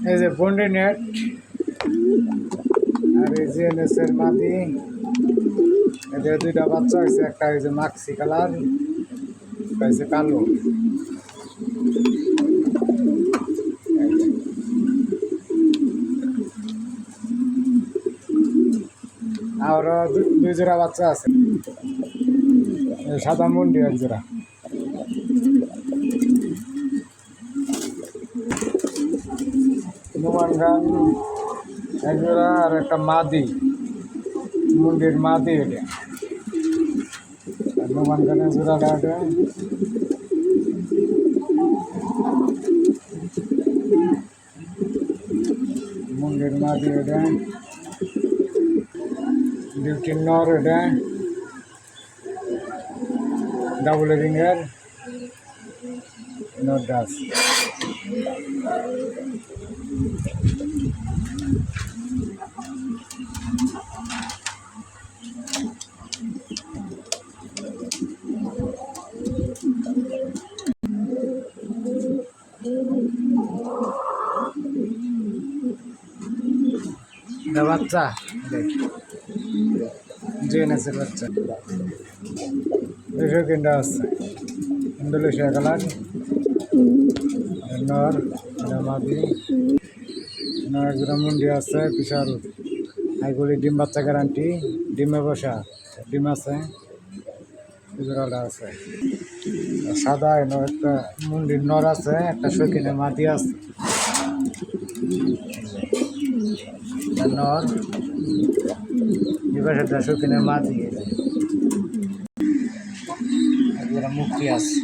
এই যে বন্ডি নেট আর এই যে এনএসের মাদি, এদের দুইটা বাচ্চা হয়েছে, একটা হয়েছে মাক্সি কালার, একটা হয়েছে কালো। আরো দুই জোড়া বাচ্চা আছে, সাদা মুন্ডি এক জোড়া। নোমান গান এক জোড়া আর একটা মাদি, মুন্ডির মাদি এটা। নোমান গানের জোড়াটা এটা। মুন্ডির মাদি এটা, ডিউটির নর এটা, ডাবল রিংয়ের নরটা আছে। বাচ্চা জেনেসের বাচ্চা দুশো কিনটা আছে, ইন্দোলেশিয়া কালার নর মাদি, নর একজোড়া মুন্ডি আছে বিশাল হাইগুলি, ডিম বাচ্চা গ্যারান্টি, ডিমে বসা ডিম আছে, জোড়াটা আছে। সাদা এনে একটা মুন্ডির নর আছে, একটা শৌখিনের মাদি আছে নর, এবার শৌখিনের মাদি, মুক্তি আছে।